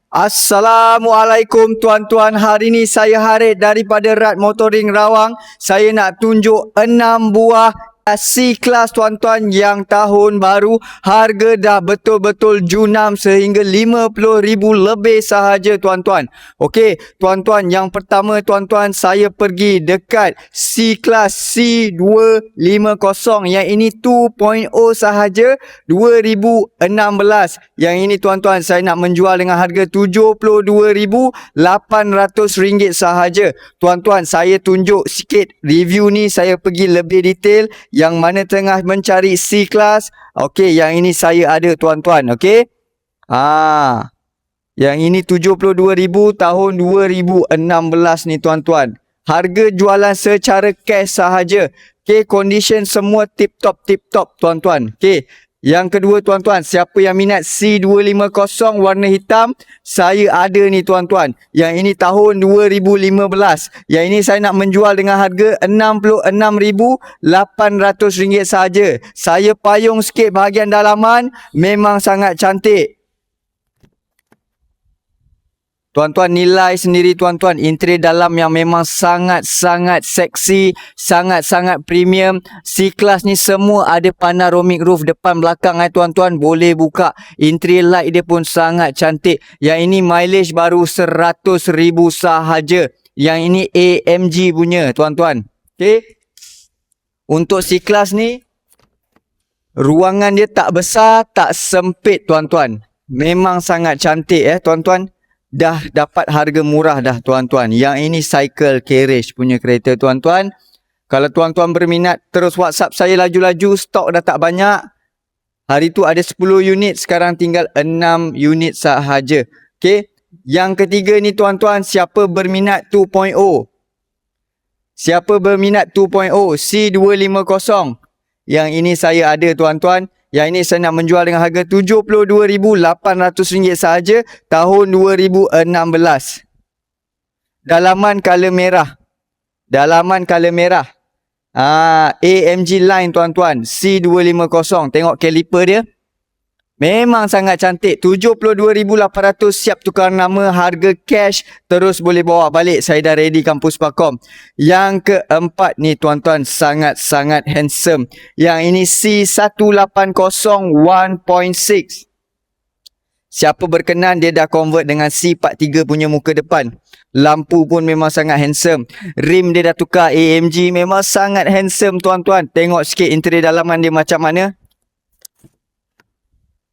Assalamualaikum tuan-tuan. Hari ini saya Harith daripada Rad Motoring Rawang. Saya nak tunjuk 6 buah C-Class tuan-tuan yang tahun baru. Harga dah betul-betul junam sehingga RM50,000 lebih sahaja tuan-tuan. Okey, tuan-tuan, yang pertama tuan-tuan, saya pergi dekat C-Class C250. Yang ini 2.0 sahaja, 2016. Yang ini tuan-tuan, saya nak menjual dengan harga RM72,800 sahaja. Tuan-tuan, saya tunjuk sikit review ni, saya pergi lebih detail. Yang mana tengah mencari C-Class. Okey, yang ini saya ada tuan-tuan. Okey. Yang ini 72,000 tahun 2016 ni tuan-tuan. Harga jualan secara cash sahaja. Okey, condition semua tip-top tuan-tuan. Okey. Yang kedua tuan-tuan, siapa yang minat C250 warna hitam, saya ada ni tuan-tuan. Yang ini tahun 2015. Yang ini saya nak menjual dengan harga RM66,800 sahaja. Saya payung sikit bahagian dalaman, memang sangat cantik. Tuan-tuan, nilai sendiri tuan-tuan, interior dalam yang memang sangat-sangat seksi, sangat-sangat premium. C-Class ni semua ada panoramic roof depan belakang tuan-tuan, boleh buka. Interior light dia pun sangat cantik. Yang ini mileage baru 100,000 sahaja. Yang ini AMG punya tuan-tuan. Okey. Untuk C-Class ni, ruangan dia tak besar, tak sempit tuan-tuan. Memang sangat cantik tuan-tuan. Dah dapat harga murah dah tuan-tuan. Yang ini cycle carriage punya kereta tuan-tuan. Kalau tuan-tuan berminat, terus WhatsApp saya laju-laju. Stok dah tak banyak. Hari tu ada 10 unit, sekarang tinggal 6 unit sahaja. Okey. Yang ketiga ni tuan-tuan, siapa berminat 2.0? Siapa berminat 2.0? C250. Yang ini saya ada tuan-tuan. Yang ini saya nak menjual dengan harga RM72,800 sahaja tahun 2016. Dalaman color merah. Dalaman color merah. AMG line tuan-tuan. C250. Tengok kaliper dia. Memang sangat cantik. RM72,800, siap tukar nama, harga cash, terus boleh bawa balik. Saya dah ready kampus Pakom. Yang keempat ni tuan-tuan, sangat-sangat handsome. Yang ini C180 1.6. Siapa berkenan, dia dah convert dengan C43 punya muka depan. Lampu pun memang sangat handsome. Rim dia dah tukar AMG, memang sangat handsome tuan-tuan. Tengok sikit interior dalaman dia macam mana.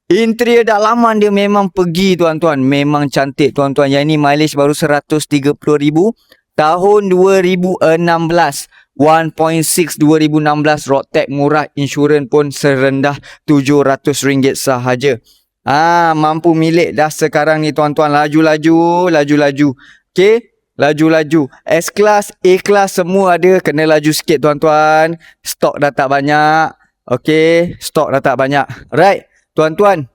Interior dalaman dia memang pergi tuan-tuan. Memang cantik tuan-tuan. Yang ini mileage baru 130,000. Tahun 2016. 1.6 2016. Road tax murah. Insurans pun serendah RM700 sahaja. Mampu milik dah sekarang ni tuan-tuan. Laju-laju. Laju-laju. Okey. Laju-laju. S-Class, A-Class semua ada. Kena laju sikit tuan-tuan. Stok dah tak banyak. Okey. Stok dah tak banyak. Alright. Tuan-tuan,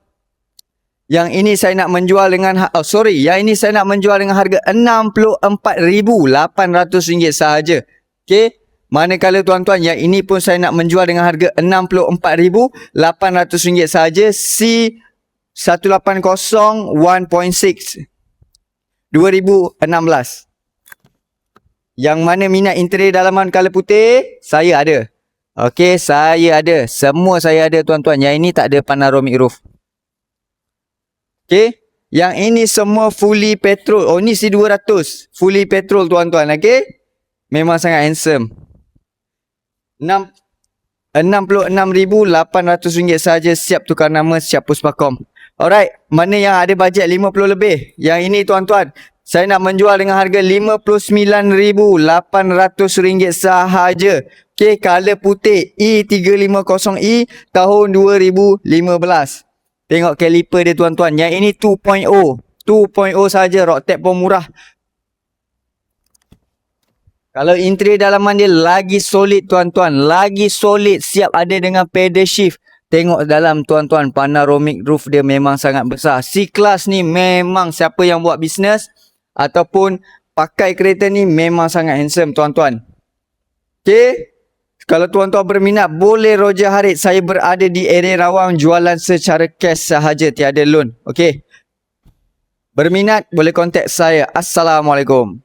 yang ini saya nak menjual dengan yang ini saya nak menjual dengan harga RM64,800 sahaja. Okey. Manakala tuan-tuan, yang ini pun saya nak menjual dengan harga RM64,800 sahaja. C180 1.6 2016. Yang mana minat interior dalaman color putih, saya ada. Okey, saya ada. Semua saya ada tuan-tuan. Yang ini tak ada panoramic roof. Okey. Yang ini semua fully petrol. Oh, ni C200. Fully petrol tuan-tuan. Okey. Memang sangat handsome. RM66,800 sahaja, siap tukar nama, siap Puspakom. Alright. Mana yang ada bajet 50 lebih? Yang ini tuan-tuan, saya nak menjual dengan harga RM59,800 sahaja. Okey, color putih E350E tahun 2015. Tengok kaliper dia tuan-tuan. Yang ini 2.0. 2.0 saja, road tax pun murah. Kalau interior dalaman dia lagi solid tuan-tuan. Lagi solid, siap ada dengan pedal shift. Tengok dalam tuan-tuan, panoramic roof dia memang sangat besar. C-Class ni memang siapa yang buat bisnes ataupun pakai kereta ni memang sangat handsome tuan-tuan. Okey. Kalau tuan-tuan berminat, boleh Roger Harith. Saya berada di area Rawang, jualan secara cash sahaja, tiada loan. Okey. Berminat boleh kontak saya. Assalamualaikum.